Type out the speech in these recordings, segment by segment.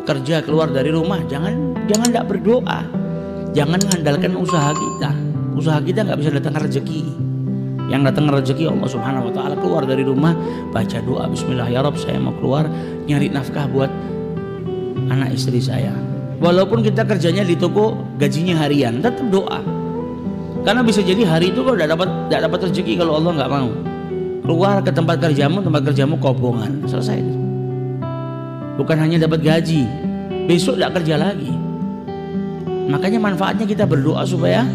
kerja keluar dari rumah, jangan tidak berdoa, jangan mengandalkan usaha kita. Usaha kita nggak bisa datang rezeki. Yang datang rezeki Allah Subhanahu Wa Taala. Keluar dari rumah, baca doa, Bismillah ya Rob, saya mau keluar nyari nafkah buat anak istri saya. Walaupun kita kerjanya di toko, gajinya harian, tetap doa. Karena bisa jadi hari itu kau tidak dapat rezeki kalau Allah nggak mau. Keluar ke tempat kerjamu kobongan, selesai. Bukan hanya dapat gaji, besok tidak kerja lagi. Makanya manfaatnya kita berdoa supaya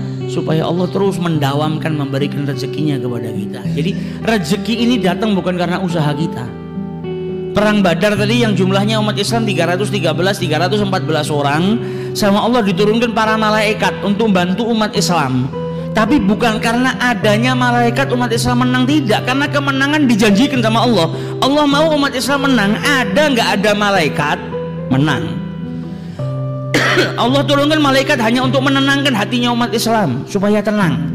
Allah terus mendawamkan, memberikan rezekinya kepada kita. Jadi rezeki ini datang bukan karena usaha kita. Perang Badar tadi yang jumlahnya umat Islam 314 orang, sama Allah diturunkan para malaikat untuk bantu umat Islam. Tapi bukan karena adanya malaikat umat Islam menang, tidak, karena kemenangan dijanjikan sama Allah. Allah mau umat Islam menang, ada nggak ada malaikat menang. Allah turunkan malaikat hanya untuk menenangkan hatinya umat Islam supaya tenang.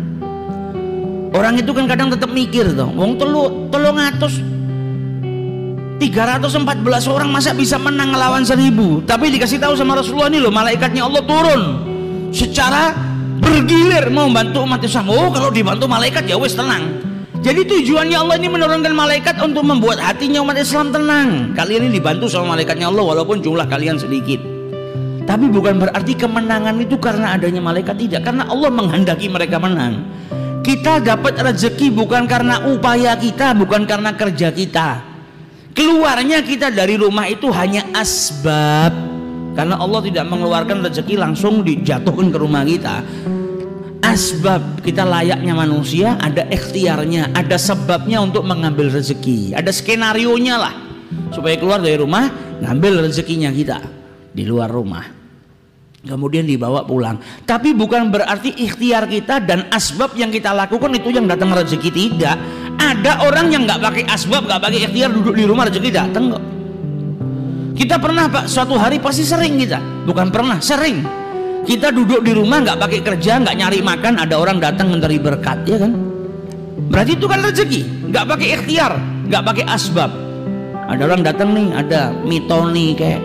Orang itu kan kadang tetap mikir tuh, wong 314 orang masa bisa menang ngelawan 1000. Tapi dikasih tahu sama Rasulullah, ini loh malaikatnya Allah turun secara bergilir mau bantu umat Islam. Oh, kalau dibantu malaikat ya wes tenang. Jadi tujuannya Allah ini menurunkan malaikat untuk membuat hatinya umat Islam tenang. Kalian ini dibantu sama malaikatnya Allah walaupun jumlah kalian sedikit. Tapi bukan berarti kemenangan itu karena adanya malaikat, tidak, karena Allah menghendaki mereka menang. Kita dapat rezeki bukan karena upaya kita, bukan karena kerja kita. Keluarnya kita dari rumah itu hanya asbab, karena Allah tidak mengeluarkan rezeki langsung dijatuhkan ke rumah kita. Asbab, kita layaknya manusia, ada ikhtiarnya, ada sebabnya untuk mengambil rezeki, ada skenarionya lah supaya keluar dari rumah ngambil rezekinya kita di luar rumah, kemudian dibawa pulang. Tapi bukan berarti ikhtiar kita dan asbab yang kita lakukan itu yang datang rezeki, tidak. Ada orang yang nggak pakai asbab, nggak pakai ikhtiar, duduk di rumah rezeki datang kok. Kita pernah Pak, suatu hari pasti sering kita, bukan pernah, sering kita duduk di rumah nggak pakai kerja, nggak nyari makan, ada orang datang mencari berkat, ya kan? Berarti itu kan rezeki, nggak pakai ikhtiar, nggak pakai asbab. Ada orang datang nih, ada mitoni kayak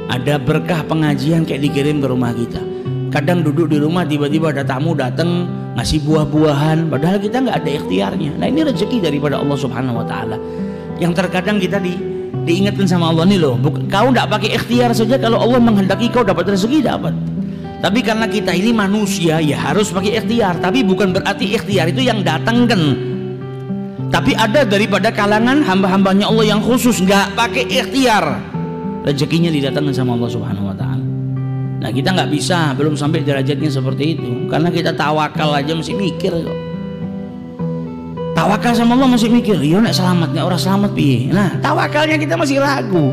ada berkah pengajian kayak dikirim ke rumah kita. Kadang duduk di rumah tiba-tiba ada tamu datang ngasih buah-buahan, padahal kita nggak ada ikhtiarnya. Nah, ini rezeki daripada Allah Subhanahu Wa Taala. Yang terkadang kita diingatkan sama Allah nih loh, kau nggak pakai ikhtiar saja, kalau Allah menghendaki kau dapat rezeki, dapat. Tapi karena kita ini manusia ya harus pakai ikhtiar. Tapi bukan berarti ikhtiar itu yang datangkan. Tapi ada daripada kalangan hamba-hambanya Allah yang khusus nggak pakai ikhtiar, rezekinya didatangkan sama Allah Subhanahu Wa Taala. Nah, kita nggak bisa, belum sampai derajatnya seperti itu, karena kita tawakal aja masih mikir kok. Tawakal sama Allah masih mikir, iya nek selamat nek orang selamat piye. Nah, tawakalnya kita masih ragu.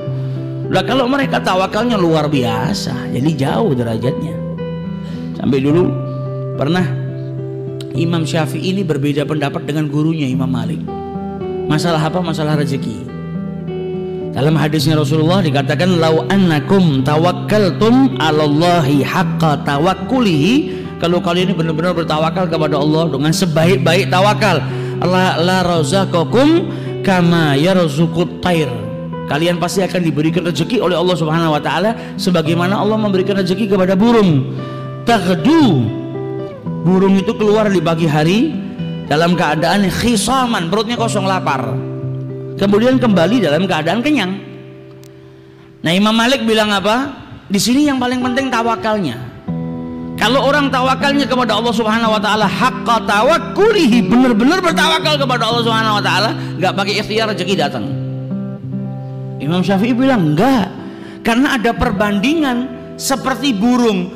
Lah kalau mereka tawakalnya luar biasa, jadi jauh derajatnya. Sampai dulu pernah Imam Syafi'i ini berbeda pendapat dengan gurunya Imam Malik. Masalah apa? Masalah rezeki. Dalam hadisnya Rasulullah dikatakan, lau annakum tawakkaltum 'alallahi haqqa tawakkulihi, kalau kalian ini benar-benar bertawakal kepada Allah dengan sebaik-baik tawakal, la razaqakum kama yarzuqut thair, kalian pasti akan diberikan rezeki oleh Allah Subhanahu Wa Taala sebagaimana Allah memberikan rezeki kepada burung. Taghdu, burung itu keluar di pagi hari dalam keadaan khisaman, perutnya kosong lapar, kemudian kembali dalam keadaan kenyang. Nah, Imam Malik bilang apa? Di sini yang paling penting tawakalnya. Kalau orang tawakalnya kepada Allah Subhanahu Wa Taala haqqa tawakkulihi, benar-benar bertawakal kepada Allah Subhanahu Wa Taala, nggak pakai ikhtiar, rezeki datang. Imam Syafi'i bilang enggak, karena ada perbandingan seperti burung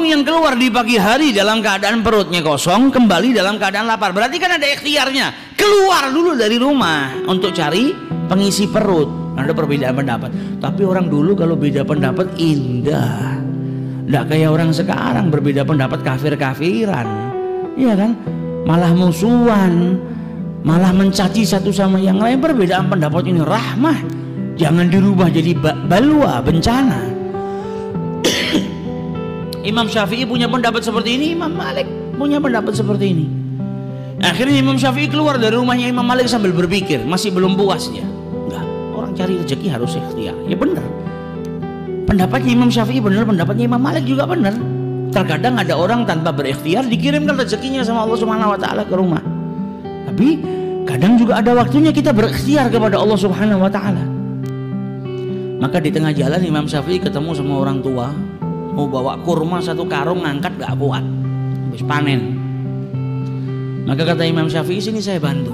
yang keluar di pagi hari dalam keadaan perutnya kosong, kembali dalam keadaan lapar. Berarti kan ada ikhtiarnya, keluar dulu dari rumah untuk cari pengisi perut. Ada perbedaan pendapat, tapi orang dulu kalau beda pendapat indah, nggak kayak orang sekarang berbeda pendapat kafir-kafiran, iya kan? Malah musuhan, malah mencaci satu sama yang lain. Perbedaan pendapat ini rahmah, jangan dirubah jadi balwa, bencana. Imam Syafi'i punya pendapat seperti ini, Imam Malik punya pendapat seperti ini. Akhirnya Imam Syafi'i keluar dari rumahnya Imam Malik sambil berpikir, masih belum puas dia. Enggak, orang cari rezeki harus ikhtiar. Ya benar. Pendapatnya Imam Syafi'i benar, pendapatnya Imam Malik juga benar. Terkadang ada orang tanpa berikhtiar dikirimkan rezekinya sama Allah Subhanahu wa taala ke rumah. Tapi kadang juga ada waktunya kita berikhtiar kepada Allah Subhanahu wa taala. Maka di tengah jalan Imam Syafi'i ketemu sama orang tua, mau bawa kurma 1 karung, ngangkat gak kuat, habis panen. Maka kata Imam Syafi'i, sini saya bantu.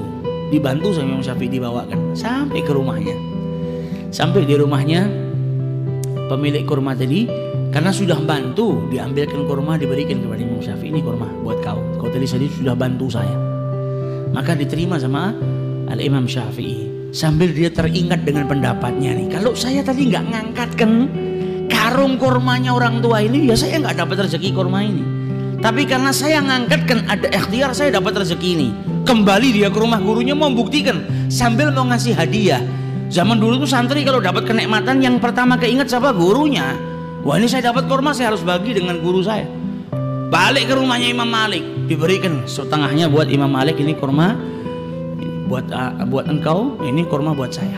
Dibantu sama Imam Syafi'i, dibawakan sampai ke rumahnya. Sampai di rumahnya, pemilik kurma tadi, karena sudah bantu, diambilkan kurma, diberikan kepada Imam Syafi'i. Ini kurma buat kau tadi sudah bantu saya. Maka diterima sama Al-Imam Syafi'i. Sambil dia teringat dengan pendapatnya nih, kalau saya tadi nggak ngangkatkan karung kurmanya orang tua ini, ya saya nggak dapat rezeki kurma ini. Tapi karena saya ngangkatkan, ada ikhtiar, saya dapat rezeki ini. Kembali dia ke rumah gurunya mau buktikan, sambil mau ngasih hadiah. Zaman dulu tuh santri kalau dapat kenikmatan yang pertama keinget siapa? Gurunya. Wah, ini saya dapat kurma, saya harus bagi dengan guru saya. Balik ke rumahnya Imam Malik, diberikan setengahnya buat Imam Malik, ini kurma buat engkau, ini kurma buat saya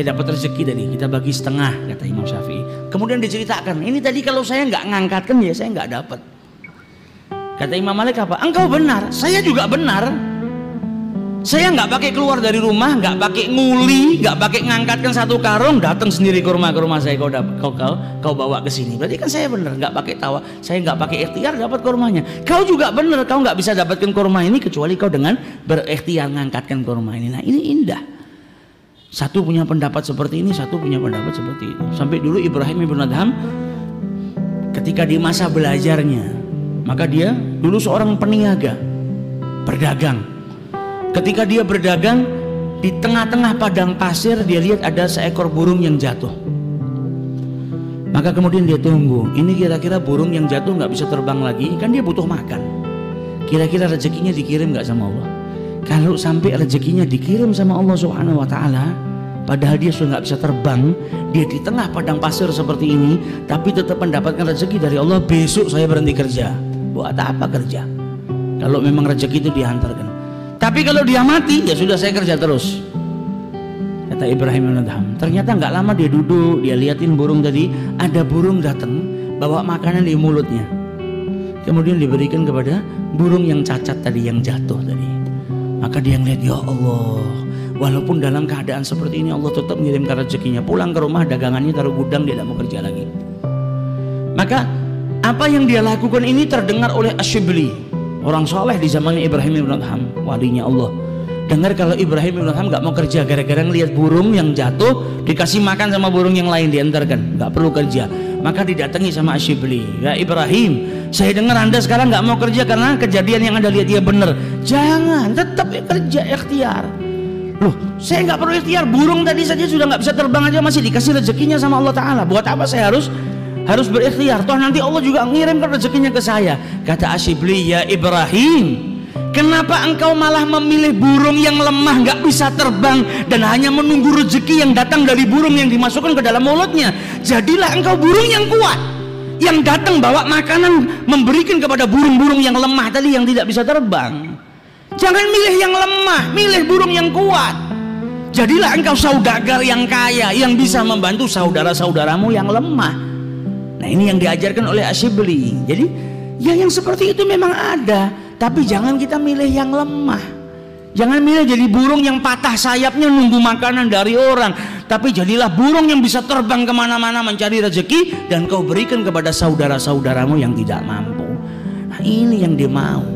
dapat rezeki tadi, kita bagi setengah, kata Imam Syafi'i. Kemudian diceritakan, ini tadi kalau saya nggak ngangkatkan ya saya nggak dapat. Kata Imam Malik apa? Engkau benar, saya juga benar. Saya nggak pakai keluar dari rumah, nggak pakai nguli, nggak pakai ngangkatkan 1 karung, datang sendiri ke rumah saya, kau bawa ke sini. Berarti kan saya benar, nggak pakai tawa, saya nggak pakai ikhtiar dapat kurmanya. Kau juga benar, kau nggak bisa dapatkan kurma ini kecuali kau dengan berikhtiar ngangkatkan kurma ini. Nah, ini indah. Satu punya pendapat seperti ini, satu punya pendapat seperti itu. Sampai dulu Ibrahim ibn Adham ketika di masa belajarnya, maka dia dulu seorang peniaga, berdagang. Ketika dia berdagang, di tengah-tengah padang pasir dia lihat ada seekor burung yang jatuh. Maka kemudian dia tunggu, ini kira-kira burung yang jatuh nggak bisa terbang lagi, kan dia butuh makan. Kira-kira rezekinya dikirim nggak sama Allah? Kalau sampai rezekinya dikirim sama Allah Subhanahu wa taala, padahal dia sudah nggak bisa terbang, dia di tengah padang pasir seperti ini, tapi tetap mendapatkan rezeki dari Allah. Besok saya berhenti kerja. Buat apa kerja? Kalau memang rezeki itu dihantarkan. Tapi kalau dia mati, ya sudah saya kerja terus. Kata Ibrahim bin Adham. Ternyata nggak lama dia duduk, dia liatin burung tadi, ada burung datang bawa makanan di mulutnya. Kemudian diberikan kepada burung yang cacat tadi, yang jatuh tadi. Maka dia ngeliat, ya Allah, walaupun dalam keadaan seperti ini Allah tetap mengirimkan rezekinya. Pulang ke rumah, dagangannya taruh gudang, dia tidak mau kerja lagi. Maka apa yang dia lakukan ini terdengar oleh Asyibli, orang soleh di zamannya Ibrahim ibn Adham, walinya Allah. Dengar kalau Ibrahim ibn Adham nggak mau kerja gara-gara ngelihat burung yang jatuh, dikasih makan sama burung yang lain, diantarkan, nggak perlu kerja. Maka didatangi sama Asyibli, ya Ibrahim, saya dengar anda sekarang nggak mau kerja karena kejadian yang anda lihat dia benar. Jangan, tetap kerja, ikhtiar. Loh, saya nggak perlu ikhtiar, burung tadi saja sudah nggak bisa terbang aja masih dikasih rezekinya sama Allah Taala. Buat apa saya harus berikhtiar? Toh nanti Allah juga ngirimkan rezekinya ke saya. Kata Asyibli, ya Ibrahim, kenapa engkau malah memilih burung yang lemah, nggak bisa terbang, dan hanya menunggu rezeki yang datang dari burung yang dimasukkan ke dalam mulutnya? Jadilah engkau burung yang kuat, yang datang bawa makanan, memberikan kepada burung-burung yang lemah tadi yang tidak bisa terbang. Jangan milih yang lemah, milih burung yang kuat. Jadilah engkau saudagar yang kaya, yang bisa membantu saudara-saudaramu yang lemah. Nah, ini yang diajarkan oleh Asyibli. Jadi ya yang seperti itu memang ada, tapi jangan kita milih yang lemah. Jangan milih jadi burung yang patah sayapnya nunggu makanan dari orang, tapi jadilah burung yang bisa terbang kemana-mana mencari rezeki dan kau berikan kepada saudara-saudaramu yang tidak mampu. Nah, ini yang dia mau.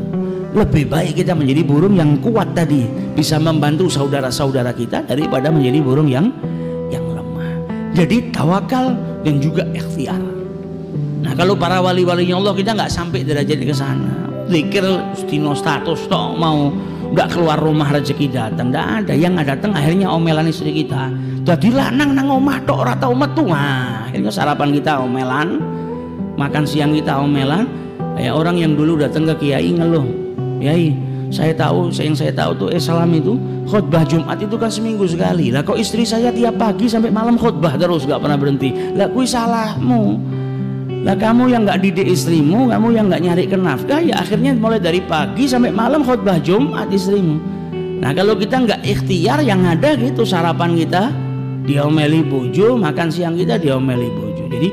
Lebih baik kita menjadi burung yang kuat tadi, bisa membantu saudara-saudara kita, daripada menjadi burung yang lemah. Jadi tawakal dan juga ikhtiar. Nah, kalau para wali-walinya Allah kita nggak sampai derajat ke sana. Zikir stino status toh mau nggak keluar rumah rezeki datang, nggak ada. Yang nggak datang akhirnya omelan istri kita. Jadi lanang nang omah tok ora tau metu. Nah, akhirnya sarapan kita omelan, makan siang kita omelan. Kayak orang yang dulu datang ke kiai ngeluh, "Kiai, saya tahu tuh salam itu khutbah Jumat itu kan seminggu sekali. Lah kok istri saya tiap pagi sampai malam khutbah terus nggak pernah berhenti. Lah kui salahmu. Lah kamu yang nggak didik istrimu, kamu yang nggak nyari nafkah, ya akhirnya mulai dari pagi sampai malam khutbah Jumat istrimu." Nah, kalau kita nggak ikhtiar, yang ada gitu sarapan kita diomeli bojo, makan siang kita diomeli bojo. Jadi